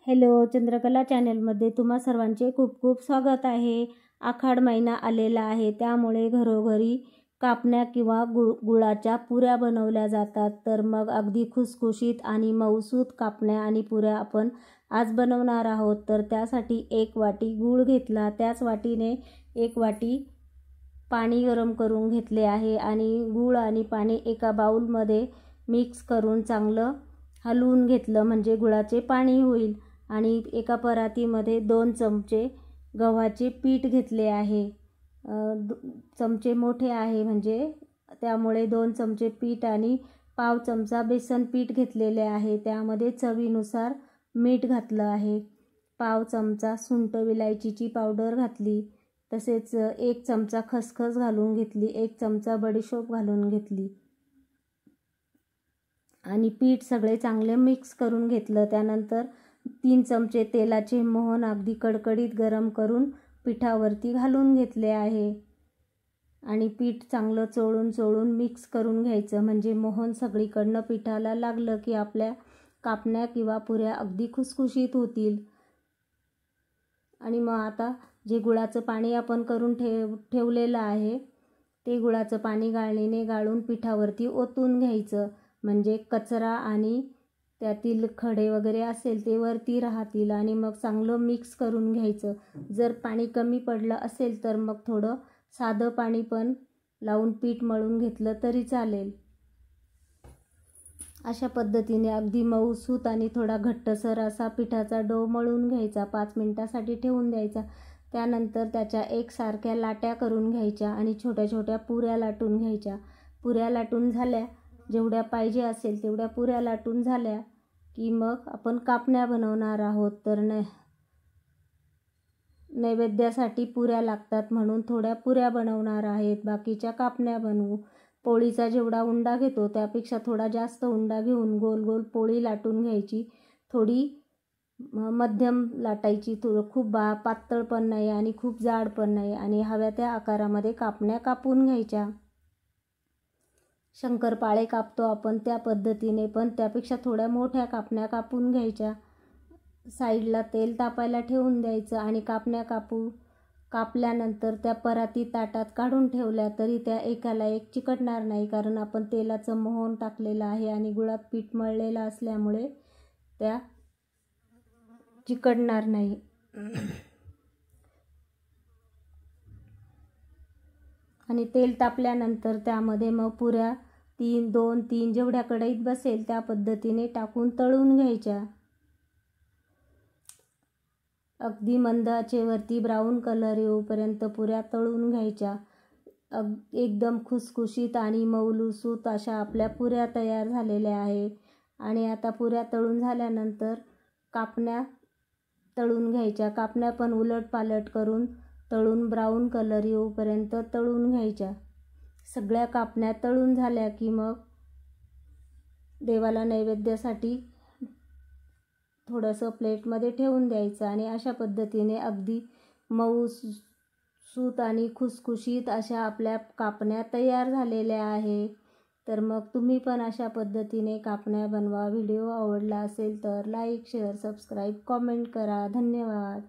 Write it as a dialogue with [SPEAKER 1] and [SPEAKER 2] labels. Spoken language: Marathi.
[SPEAKER 1] हॅलो, चंद्रकला चॅनलमध्ये तुम्हा सर्वांचे खूप खूप स्वागत आहे। आषाढ महिना आलेला आहे, त्यामुळे घरोघरी कापण्या किंवा गुळाच्या पुऱ्या बनवल्या जातात। तर मग अगदी खुसखुशीत आणि मऊसूत कापण्या आणि पुऱ्या आपण आज बनवणार आहोत। तर त्यासाठी 1 वाटी गूळ घेतला, त्याच वाटीने 1 वाटी पाणी गरम करून घेतले आहे आणि गूळ आणि पाणी एका बाउलमध्ये मिक्स करून चांगलं हलवून घेतलं, म्हणजे गुळाचे पाणी होईल। आणि एका परातीमध्ये 2 चमचे गव्हाचे पीठ घेतले आहे। चमचे मोठे आहे, म्हणजे त्यामुळे 2 चमचे पीठ आणि पाव चमचा बेसन पीठ घेतलेले आहे। त्यामध्ये चवीनुसार मीठ घातलं आहे। पाव चमचा सुंठ विलायचीची पावडर घातली, तसेच 1 चमचा खसखस घालून घेतली, 1 चमचा बडीशोप घालून घेतली आणि पीठ सगळे चांगले मिक्स करून घेतलं। त्यानंतर 3 चमचे तेलाचे मोहन अगदी कडकडीत गरम करून पिठावरती घालून घेतले आहे आणि पीठ चांगलं चोळून मिक्स करून घ्यायचं, म्हणजे मोहन सगळीकडनं पिठाला लागलं की आपल्या कापण्या किंवा पुऱ्या अगदी खुसखुशीत होतील। आणि मग आता जे गुळाचं पाणी आपण करून ठेवलेलं आहे, ते गुळाचं पाणी गाळणीने गाळून पिठावरती ओतून घ्यायचं, म्हणजे कचरा आणि त्यातील खडे वगैरे असेल ते वरती राहतील। आणि मग चांगलं मिक्स करून घ्यायचं। जर पाणी कमी पडलं असेल तर मग थोडं साधं पाणी पण लावून पीठ मळून घेतलं तरी चालेल। अशा पद्धतीने अगदी मऊसूत आणि थोडा घट्टसर असा पिठाचा डो मळून घ्यायचा, 5 मिनिटासाठी ठेवून द्यायचा। त्यानंतर त्याच्या एकसारख्या लाट्या करून घ्यायच्या आणि छोट्या छोट्या पुऱ्या लाटून घ्यायच्या। पुऱ्या लाटून झाल्या, जेवढ्या पाहिजे असेल तेवढ्या पुऱ्या लाटून झाल्या की मग आपण कापण्या बनवणार आहोत। तर नैवेद्यासाठी पुऱ्या लागतात म्हणून थोड्या पुऱ्या बनवणार आहेत, बाकीच्या कापण्या बनवू। पोळीचा जेवढा उंडा घेतो त्यापेक्षा थोडा जास्त उंडा घेऊन गोल गोल पोळी लाटून घ्यायची। थोडी मध्यम लाटायची, खूप पातळ पण नाही आणि खूप जाड पण नाही, आणि हव्या त्या आकारामध्ये कापण्या कापून घ्यायच्या। शंकरपाळे कापतो आपण त्या पद्धतीने, पण त्यापेक्षा थोड्या मोठ्या कापण्या कापून घ्यायच्या। साईडला तेल तापायला ठेवून द्यायचं आणि कापण्या कापल्यानंतर त्या पराती ताटात काढून ठेवल्या तरी त्या एकाला एक चिकटणार नाही, कारण आपण तेलाचं मोहन टाकलेलं आहे आणि गुळात पीठ मळलेलं असल्यामुळे त्या चिकटणार नाही। आणि तेल तापल्यानंतर त्यामध्ये मग पुऱ्या 2-3 जेवढ्या कढईत बसेल त्या पद्धतीने टाकून तळून घ्यायच्या। अगदी मंद आचेवरती ब्राऊन कलर येऊपर्यंत पुऱ्या तळून घ्यायच्या। एकदम खुसखुशीत आणि मऊसूत अशा आपल्या पुऱ्या तयार झालेल्या आहे। आणि आता पुऱ्या तळून झाल्यानंतर कापण्या तळून घ्यायच्या। कापण्या पण उलटपालट करून तळून ब्राऊन कलर येऊपर्यंत तळून घ्यायच्या। सगळ्या कापण्या तळून झाल्या की मग देवाला नैवेद्यासाठी थोडंसं प्लेटमध्ये ठेवून द्यायचं। आणि अशा पद्धतीने अगदी मऊसूत आणि खुसखुशीत अशा आपल्या कापण्या तयार झालेल्या आहे। तर मग तुम्ही पण अशा पद्धतीने कापण्या बनवा। व्हिडिओ आवडला असेल तर लाईक, शेअर, सबस्क्राईब, कॉमेंट करा। धन्यवाद।